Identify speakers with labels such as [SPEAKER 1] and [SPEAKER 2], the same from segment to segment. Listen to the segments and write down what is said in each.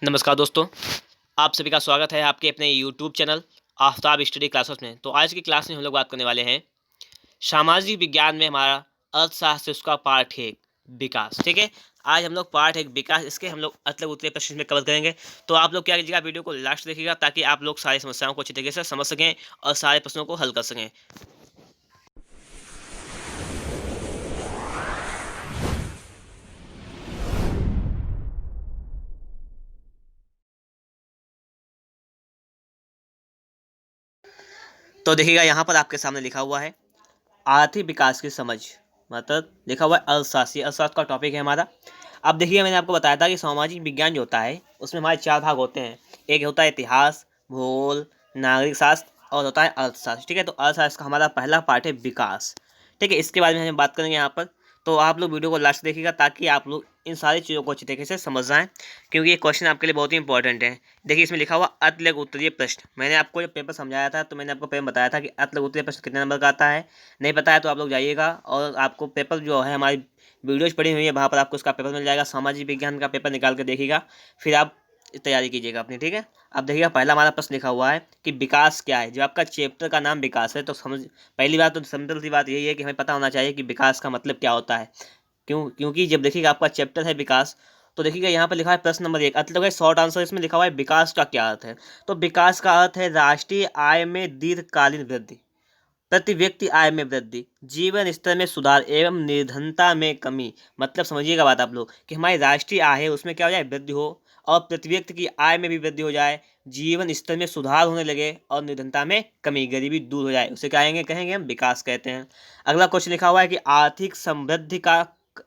[SPEAKER 1] नमस्कार दोस्तों, आप सभी का स्वागत है आपके अपने YouTube channel Aftab study classes में। तो आज की क्लास में हम लोग बात करने वाले हैं सामाजिक विज्ञान में हमारा अर्थशास्त्र उसका पार्ट 1 विकास। ठीक है, आज हम लोग पार्ट 1 विकास इसके हम लोग अतले उतले प्रश्न में कवर करेंगे। तो आप लोग क्या कीजिएगा, वीडियो को लास्ट देखिएगा ताकि आप लोग सारी समस्याओं को अच्छी तरीके से समझ सकें और सारे प्रश्नों को हल कर सकें। तो देखिएगा, यहाँ पर आपके सामने लिखा हुआ है आर्थिक विकास की समझ, मतलब लिखा हुआ है अर्थशास्त्री। अर्थशास्त्र का टॉपिक है हमारा। अब देखिए, मैंने आपको बताया था कि सामाजिक विज्ञान जो होता है उसमें हमारे 4 भाग होते हैं। एक होता है इतिहास, भूगोल, नागरिक शास्त्र और होता है अर्थशास्त्र। ठीक है, तो अर्थशास्त्र का हमारा पहला पार्ट है विकास। ठीक है, इसके बारे में हम बात करेंगे यहाँ पर। तो आप लोग वीडियो को लास्ट देखिएगा ताकि आप लोग इन सारी चीज़ों को अच्छी तरीके से समझ जाएं, क्योंकि ये क्वेश्चन आपके लिए बहुत ही इंपॉर्टेंट है। देखिए, इसमें लिखा हुआ अतलग उत्तरीय प्रश्न। मैंने आपको जब पेपर समझाया था तो मैंने आपको पेपर बताया था कि अतलग उत्तरीय प्रश्न कितने नंबर का आता है। नहीं पता है तो आप लोग जाइएगा और आपको पेपर जो है हमारी वीडियोज पड़ी हुई है वहाँ पर आपको उसका पेपर मिल जाएगा। सामाजिक विज्ञान का पेपर निकाल कर देखिएगा, फिर आप तैयारी कीजिएगा अपनी। ठीक है, अब देखिएगा, पहला हमारा प्रश्न लिखा हुआ है कि विकास क्या है। जो आपका चैप्टर का नाम विकास है तो समझ, पहली बात तो सिंपल सी बात यही है कि हमें पता होना चाहिए कि विकास का मतलब क्या होता है। क्योंकि जब देखिएगा आपका चैप्टर है विकास, तो देखिएगा यहाँ पर लिखा है प्रश्न नंबर 1, मतलब है शॉर्ट आंसर इसमें लिखा हुआ है विकास का क्या अर्थ है। तो विकास का अर्थ है राष्ट्रीय आय में दीर्घकालीन वृद्धि, प्रति व्यक्ति आय में वृद्धि, जीवन स्तर में सुधार एवं निर्धनता में कमी। मतलब समझिएगा बात आप लोग कि हमारी राष्ट्रीय आय है उसमें क्या हो जाए, वृद्धि हो, और प्रति व्यक्ति की आय में भी वृद्धि हो जाए, जीवन स्तर में सुधार होने लगे और निर्धनता में कमी, गरीबी दूर हो जाए, उसे कहेंगे हम विकास कहते हैं। अगला क्वेश्चन लिखा हुआ है कि आर्थिक समृद्धि का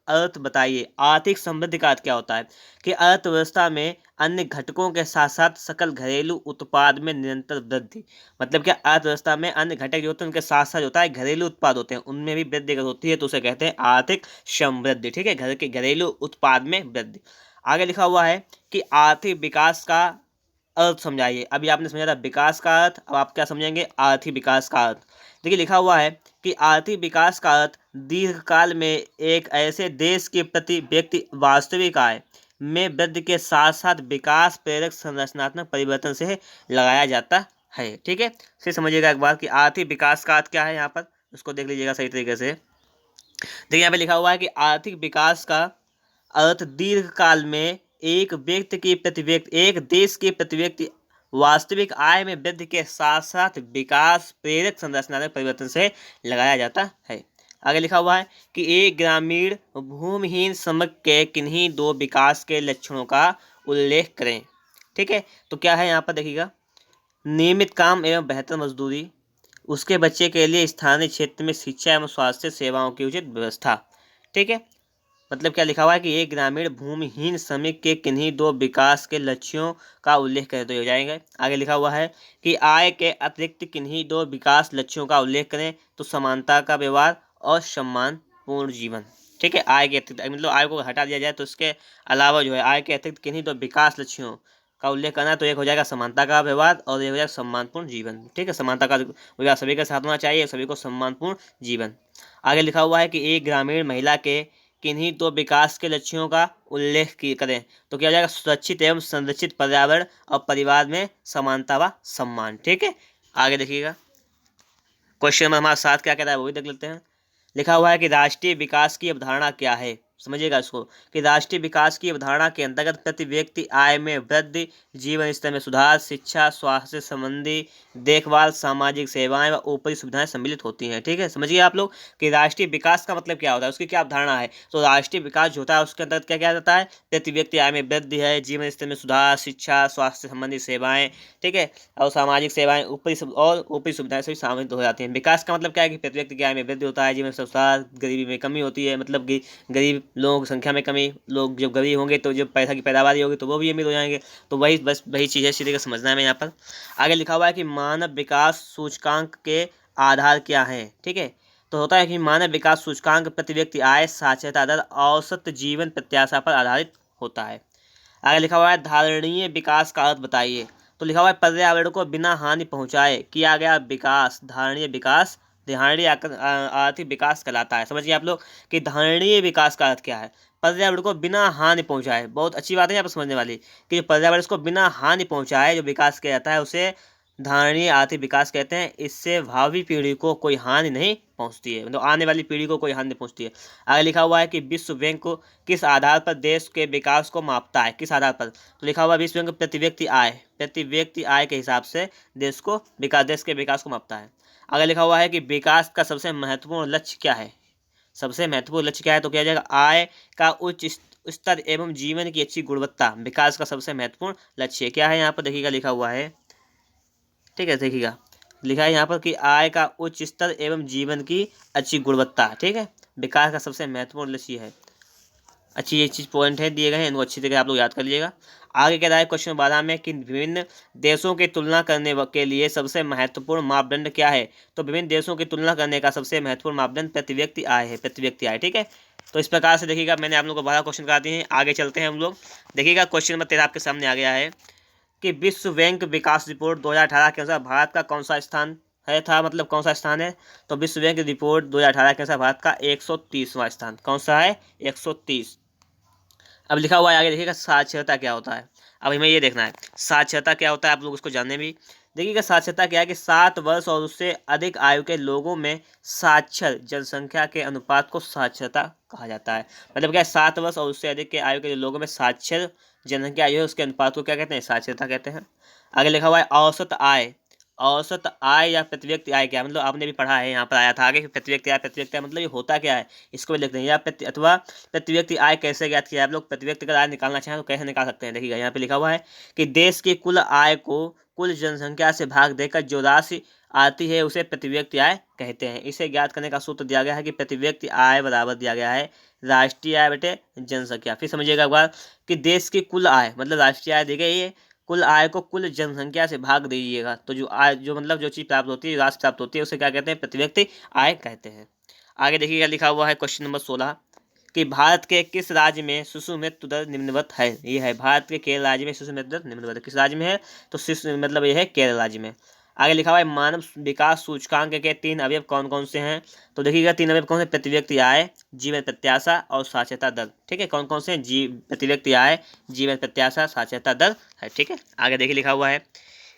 [SPEAKER 1] अर्थ बताइए। आर्थिक समृद्धि का अर्थ क्या होता है कि अर्थव्यवस्था में अन्य घटकों के साथ साथ सकल घरेलू उत्पाद में निरंतर वृद्धि। मतलब क्या, अर्थव्यवस्था में अन्य घटक जो होते हैं उनके साथ साथ होता है घरेलू उत्पाद होते हैं, उनमें भी वृद्धि अगर होती है तो उसे कहते हैं आर्थिक समृद्धि। ठीक है, घर के घरेलू उत्पाद में वृद्धि। आगे लिखा हुआ है कि आर्थिक विकास का अर्थ समझाइए। अभी आपने समझा था विकास का अर्थ, अब आप क्या समझेंगे, आर्थिक विकास का अर्थ। देखिए, लिखा हुआ है कि आर्थिक विकास का अर्थ दीर्घकाल में एक ऐसे देश के प्रति व्यक्ति वास्तविक आय में वृद्धि के साथ साथ विकास प्रेरक संरचनात्मक परिवर्तन से लगाया जाता है। ठीक है, फिर समझिएगा एक बार कि आर्थिक विकास का अर्थ क्या है। यहाँ पर उसको देख लीजिएगा सही तरीके से। देखिए, यहाँ पे लिखा हुआ है कि आर्थिक विकास का अर्थ दीर्घकाल में एक व्यक्ति की प्रति व्यक्ति, एक देश के प्रति व्यक्ति वास्तविक आय में वृद्धि के साथ साथ विकास प्रेरक संरचनात्मक परिवर्तन से लगाया जाता है। आगे लिखा हुआ है कि एक ग्रामीण भूमिहीन समग्र के किन्हीं 2 विकास के लक्षणों का उल्लेख करें। ठीक है, तो क्या है यहाँ पर देखिएगा, नियमित काम एवं बेहतर मजदूरी, उसके बच्चे के लिए स्थानीय क्षेत्र में शिक्षा एवं स्वास्थ्य सेवाओं की उचित व्यवस्था। ठीक है, मतलब क्या लिखा हुआ है कि एक ग्रामीण भूमिहीन श्रमिक के किन्हीं 2 विकास के लक्ष्यों का उल्लेख करें तो हो जाएगा। आगे लिखा हुआ है कि आय के अतिरिक्त किन्हीं 2 विकास लक्ष्यों का उल्लेख करें तो समानता का व्यवहार और सम्मानपूर्ण जीवन। ठीक है, आय के अतिरिक्त मतलब आय को हटा दिया जाए तो इसके अलावा जो है आय के अतिरिक्त किन्हीं 2 विकास लक्ष्यों का उल्लेख करना, तो एक हो जाएगा समानता का व्यवहार और एक हो जाएगा सम्मानपूर्ण जीवन। ठीक है, समानता का व्यवहार सभी के साथ होना चाहिए, सभी को सम्मानपूर्ण जीवन। आगे लिखा हुआ है कि एक ग्रामीण महिला के किन्हीं 2 विकास के लक्ष्यों का उल्लेख करें तो क्या हो जाएगा, सुरक्षित एवं संरक्षित पर्यावरण और परिवार में समानता व सम्मान। ठीक है, आगे देखिएगा क्वेश्चन नंबर हमारा 7 क्या कहता है वो भी देख लेते हैं। लिखा हुआ है कि राष्ट्रीय विकास की अवधारणा क्या है। समझिएगा इसको कि राष्ट्रीय विकास की अवधारणा के अंतर्गत प्रति व्यक्ति आय में वृद्धि, जीवन स्तर में सुधार, शिक्षा, स्वास्थ्य संबंधी देखभाल, सामाजिक सेवाएं व ऊपरी सुविधाएं सम्मिलित होती हैं। ठीक है, समझिए आप लोग कि राष्ट्रीय विकास का मतलब क्या होता है, उसकी क्या अवधारणा है। तो राष्ट्रीय विकास जो होता है उसके अंतर्गत क्या क्या जाता है, प्रति व्यक्ति आय में वृद्धि है, जीवन स्तर में सुधार, शिक्षा, स्वास्थ्य संबंधी सेवाएं, ठीक है, और सामाजिक सेवाएं, ऊपरी सुविधाएं सभी शामिल हो जाती हैं। विकास का मतलब क्या है कि प्रति व्यक्ति की आय में वृद्धि होता है, जीवन स्तर में सुधार, गरीबी में कमी होती है, मतलब कि गरीब लोगों की संख्या में कमी, लोग जब गरीब होंगे तो जब पैसा की पैदावारी होगी तो वो भी अमीर हो जाएंगे। तो वही बस वही चीज़ है, सीधे का समझना है हमें यहाँ पर। आगे लिखा हुआ है कि मानव विकास सूचकांक के आधार क्या है। ठीक है, तो होता है कि मानव विकास सूचकांक प्रति व्यक्ति आय, साक्षरता दर, औसत जीवन प्रत्याशा पर आधारित होता है। आगे लिखा हुआ है धारणीय विकास का अर्थ बताइए। तो लिखा हुआ है पर्यावरण को बिना हानि पहुंचाए किया गया विकास धारणीय विकास, धारणीय आर्थिक विकास कहलाता है। समझिए आप लोग कि धारणीय विकास का अर्थ क्या है। पर्यावरण को बिना हानि पहुंचाए। बहुत अच्छी बात है यहाँ पर समझने वाली कि जो पर्यावरण को बिना हानि पहुंचाए जो विकास किया जाता है उसे धारणीय आर्थिक विकास कहते हैं। इससे भावी पीढ़ी को कोई हानि नहीं पहुंचती है, मतलब आने वाली पीढ़ी को कोई हानि नहीं पहुंचती है। आगे लिखा हुआ है कि विश्व बैंक को किस आधार पर देश के विकास को मापता है, किस आधार पर? तो लिखा हुआ है विश्व बैंक प्रति व्यक्ति आय के हिसाब से देश के विकास को मापता है। आगे लिखा हुआ है कि विकास का सबसे महत्वपूर्ण लक्ष्य क्या है? सबसे महत्वपूर्ण लक्ष्य क्या है? तो क्या जाएगा आय का उच्च स्तर एवं जीवन की अच्छी गुणवत्ता विकास का सबसे महत्वपूर्ण लक्ष्य क्या है? यहाँ पर देखिएगा लिखा हुआ है, ठीक है, देखिएगा लिखा है यहाँ पर कि आय का उच्च स्तर एवं जीवन की अच्छी गुणवत्ता, ठीक है, विकास का सबसे महत्वपूर्ण लक्ष्य है। अच्छी ये चीज पॉइंट है दिए गए हैं, इनको अच्छी तरह आप लोग याद कर लीजिएगा। आगे कह रहा है क्वेश्चन 12 में कि विभिन्न देशों की तुलना करने के लिए सबसे महत्वपूर्ण मापदंड क्या है? तो विभिन्न देशों की तुलना करने का सबसे महत्वपूर्ण मापदंड प्रति व्यक्ति आय है, प्रति व्यक्ति आय, ठीक है। तो इस प्रकार से देखिएगा मैंने आप लोगों को 12 क्वेश्चन करा दिए हैं। आगे चलते हैं हम लोग। देखिएगा क्वेश्चन नंबर 13 आपके सामने आ गया है कि विश्व बैंक विकास रिपोर्ट 2018 के अनुसार भारत का कौन सा स्थान है था, मतलब कौन सा स्थान है? तो विश्व बैंक रिपोर्ट 2018 के अनुसार भारत का 130वां स्थान। कौन सा है? 130। अब लिखा हुआ है आगे देखिएगा साक्षरता क्या होता है। अब हमें ये देखना है साक्षरता क्या होता है, आप लोग उसको जानने भी। देखिएगा साक्षरता क्या है कि 7 वर्ष और उससे अधिक आयु के लोगों में साक्षर जनसंख्या के अनुपात को साक्षरता कहा जाता है। मतलब क्या है, 7 वर्ष और उससे अधिक के आयु के लोगों में साक्षर जनसंख्या आयु है उसके अनुपात को क्या कहते हैं? साक्षरता कहते हैं। आगे लिखा हुआ है औसत आय या प्रति व्यक्ति आय क्या है? मतलब आपने भी पढ़ा है, यहाँ पर आया था आगे प्रति व्यक्ति आय मतलब ये होता क्या है, इसको भी लिखते हैं। या प्रति व्यक्ति आय कैसे ज्ञात किया? आप लोग प्रति व्यक्ति का आय निकालना चाहें तो कैसे निकाल सकते हैं? देखिएगा यहाँ पे लिखा हुआ है कि देश की कुल आय को कुल जनसंख्या से भाग देकर जो राशि आती है उसे प्रति व्यक्ति आय कहते हैं। इसे ज्ञात करने का सूत्र दिया गया है कि प्रति व्यक्ति आय बराबर दिया गया है राष्ट्रीय आय बटे जनसंख्या। फिर समझिएगा एक बार कि देश की कुल आय मतलब राष्ट्रीय आय दी गई है, कुल आय को कुल जनसंख्या से भाग दीजिएगा तो जो आय जो मतलब जो चीज़ प्राप्त होती है, राशि प्राप्त होती है उसे क्या कहते हैं? प्रति व्यक्ति आय कहते हैं। आगे देखिएगा लिखा हुआ है क्वेश्चन नंबर 16 कि भारत के किस राज्य में शिशु मृत्यु दर निम्नवत है? ये है भारत के केरल राज्य में शिशु मृत्यु दर निम्नवत है। किस राज्य में है? तो शिशु मतलब ये है केरल राज्य में। आगे लिखा हुआ है मानव विकास सूचकांक के 3 अवयव कौन कौन से हैं? तो देखिएगा 3 अवयव कौन से? प्रति व्यक्ति आय, जीवन प्रत्याशा और साक्षरता दर, ठीक है। कौन कौन से हैं? प्रति व्यक्ति आय, जीवन प्रत्याशा, साक्षरता दर है, ठीक है। आगे देखिए लिखा हुआ है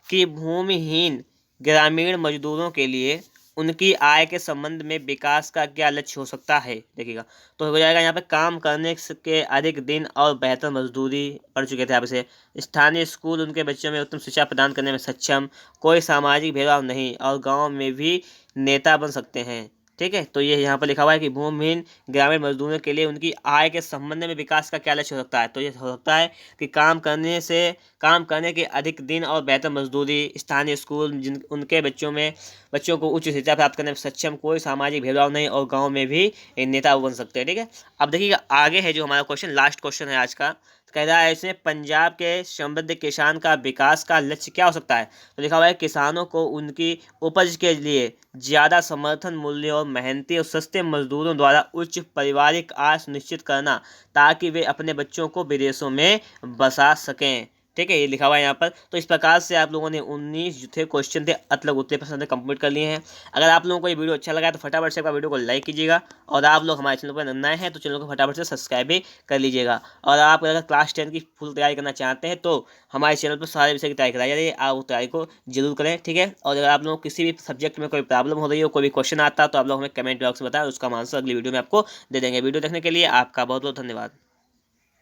[SPEAKER 1] कि भूमिहीन ग्रामीण मजदूरों के लिए उनकी आय के संबंध में विकास का क्या लक्ष्य हो सकता है? देखिएगा तो हो जाएगा यहाँ पे काम करने के अधिक दिन और बेहतर मजदूरी, पढ़ चुके थे आप इसे। स्थानीय स्कूल उनके बच्चों में उत्तम शिक्षा प्रदान करने में सक्षम, कोई सामाजिक भेदभाव नहीं और गांव में भी नेता बन सकते हैं, ठीक है। तो ये यहाँ पर लिखा हुआ है कि भूमिहीन ग्रामीण मजदूरों के लिए उनकी आय के संबंध में विकास का क्या लक्ष्य हो सकता है? तो ये हो सकता है कि काम करने के अधिक दिन और बेहतर मजदूरी, स्थानीय स्कूल जिन उनके बच्चों को उच्च शिक्षा प्राप्त करने में सक्षम, कोई सामाजिक भेदभाव नहीं और गाँव में भी नेता बन सकते हैं, ठीक है। अब देखिएगा आगे है जो हमारा क्वेश्चन, लास्ट क्वेश्चन है आज का। कह रहा है इसमें पंजाब के समृद्ध किसान का विकास का लक्ष्य क्या हो सकता है? तो लिखा हुआ है किसानों को उनकी उपज के लिए ज़्यादा समर्थन मूल्य और मेहनती और सस्ते मजदूरों द्वारा उच्च पारिवारिक आय सुनिश्चित करना ताकि वे अपने बच्चों को विदेशों में बसा सकें, ठीक है। ये लिखा हुआ है यहाँ पर। तो इस प्रकार से आप लोगों ने 19 जो थे क्वेश्चन थे अतलग उत्तर प्रश्न कंप्लीट कर लिए हैं। अगर आप लोगों को ये वीडियो अच्छा लगा तो फटाफट से वीडियो को लाइक कीजिएगा और आप लोग हमारे चैनल पर नए हैं तो चैनल को फटाफट से सब्सक्राइब भी कर लीजिएगा। और आप अगर क्लास 10 की फुल तैयारी करना चाहते हैं तो हमारे चैनल पर सारे विषय की तैयारी कराई जा रही है, आप उस तैयारी को जरूर करें, ठीक है। और अगर आप लोग किसी भी सब्जेक्ट में कोई प्रॉब्लम हो रही हो, कोई भी क्वेश्चन आता है तो आप लोग हमें कमेंट बॉक्स में बताएं, उसका आंसर अगली वीडियो में आपको दे देंगे। वीडियो देखने के लिए आपका बहुत बहुत धन्यवाद।